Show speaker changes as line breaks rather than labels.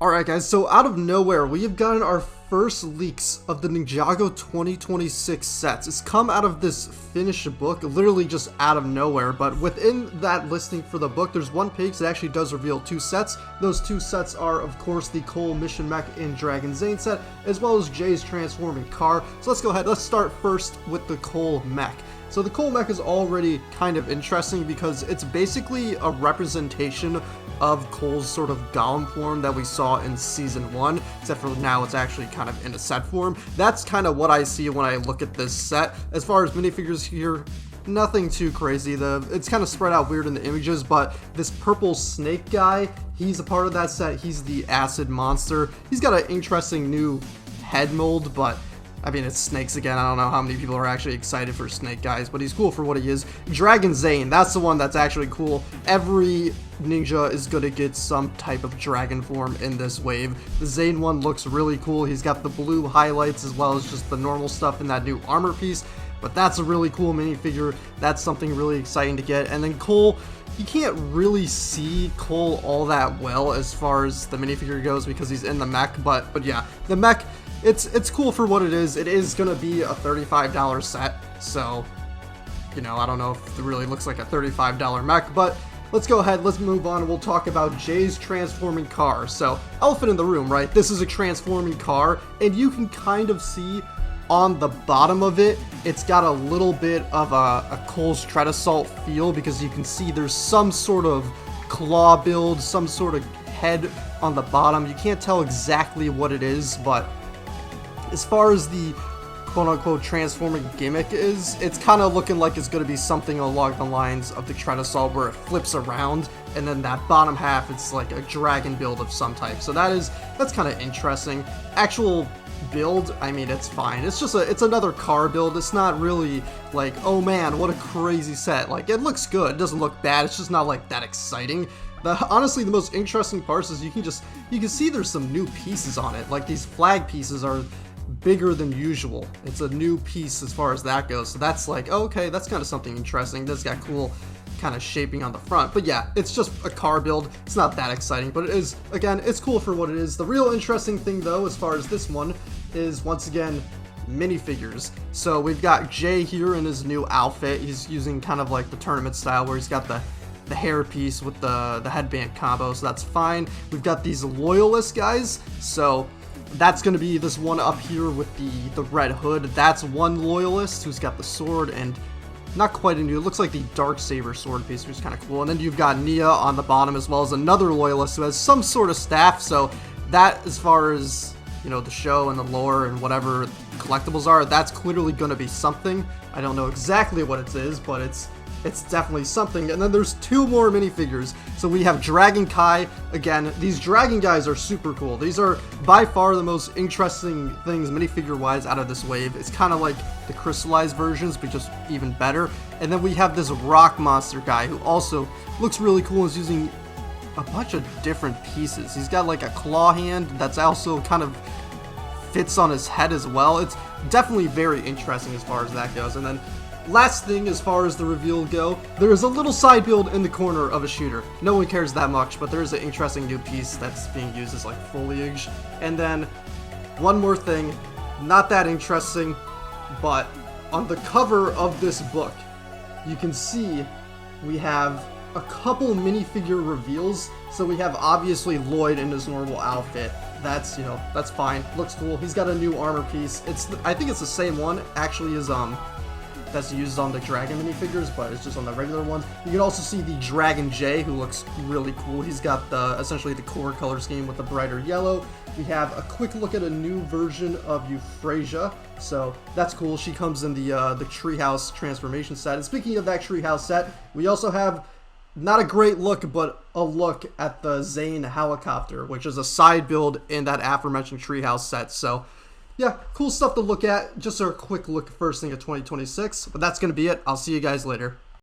Alright guys, so out of nowhere, we have gotten our first leaks of the Ninjago 2026 sets. It's come out of this finished book, literally just out of nowhere, but within that listing for the book, there's one page that actually does reveal two sets. Those two sets are, of course, the Cole Mission Mech and Dragon Zane set, as well as Jay's transforming car. So let's go ahead, let's start first with the Cole Mech. So the Cole Mech is already kind of interesting because it's basically a representation of Cole's sort of golem form that we saw in Season 1, except for now it's actually kind of in a set form. That's kind of what I see when I look at this set. As far as minifigures here, nothing too crazy. It's kind of spread out weird in the images, but this purple snake guy, he's a part of that set. He's the acid monster. He's got an interesting new head mold, but I mean, it's snakes again. I don't know how many people are actually excited for snake guys, but he's cool for what he is. Dragon Zane, that's the one that's actually cool. Every ninja is going to get some type of dragon form in this wave. The Zane one looks really cool. He's got the blue highlights as well as just the normal stuff in that new armor piece, but that's a really cool minifigure. That's something really exciting to get. And then Cole, you can't really see Cole all that well as far as the minifigure goes because he's in the mech, but yeah, the mech, it's cool for what it is. It is going to be a $35 set, so, you know, I don't know if it really looks like a $35 mech, but let's go ahead, let's move on, and we'll talk about Jay's transforming car. So, elephant in the room, right? This is a transforming car, and you can kind of see on the bottom of it, it's got a little bit of a Cole's Tread Assault feel because you can see there's some sort of claw build, some sort of head on the bottom. You can't tell exactly what it is, but as far as the quote-unquote transforming gimmick is, it's kind of looking like it's going to be something along the lines of the Tread Assault where it flips around, and then that bottom half, it's like a dragon build of some type. So that's kind of interesting. Actual build, I mean, it's fine. It's just it's another car build. It's not really like, oh man, what a crazy set. Like, it looks good. It doesn't look bad. It's just not like that exciting. Honestly, the most interesting parts is you can see there's some new pieces on it. Like, these flag pieces are bigger than usual. It's a new piece as far as that goes, so that's like, okay, that's kind of something interesting. That's got cool kind of shaping on the front, but yeah, it's just a car build. It's not that exciting, but it is, again, it's cool for what it is. The real interesting thing though, as far as this one, is once again minifigures. So we've got Jay here in his new outfit. He's using kind of like the tournament style where he's got the hair piece with the headband combo, so that's fine. We've got these loyalist guys, so that's going to be this one up here with the red hood. That's one loyalist who's got the sword and not quite a new, it looks like the Darksaber sword piece, which is kind of cool. And then you've got Nia on the bottom as well as another loyalist who has some sort of staff. So that, as far as, you know, the show and the lore and whatever collectibles are, that's clearly going to be something. I don't know exactly what it is, but it's definitely something. And then there's two more minifigures. So we have Dragon Kai. Again, these Dragon guys are super cool. These are by far the most interesting things minifigure-wise out of this wave. It's kind of like the crystallized versions, but just even better. And then we have this rock monster guy who also looks really cool. He's using a bunch of different pieces. He's got like a claw hand that's also kind of fits on his head as well. It's definitely very interesting as far as that goes. And then last thing, as far as the reveal go, there is a little side build in the corner of a shooter. No one cares that much, but there is an interesting new piece that's being used as like foliage. And then one more thing, not that interesting, but on the cover of this book, you can see we have a couple minifigure reveals. So we have obviously Lloyd in his normal outfit. That's, you know, that's fine. Looks cool. He's got a new armor piece. I think it's the same one actually as that's used on the Dragon minifigures, but it's just on the regular ones. You can also see the Dragon Jay, who looks really cool. He's got essentially the core color scheme with the brighter yellow. We have a quick look at a new version of Euphrasia, so that's cool. She comes in the Treehouse transformation set. And speaking of that Treehouse set, we also have not a great look, but a look at the Zane helicopter, which is a side build in that aforementioned Treehouse set. So yeah, cool stuff to look at. Just a quick look first thing at 2026, but that's going to be it. I'll see you guys later.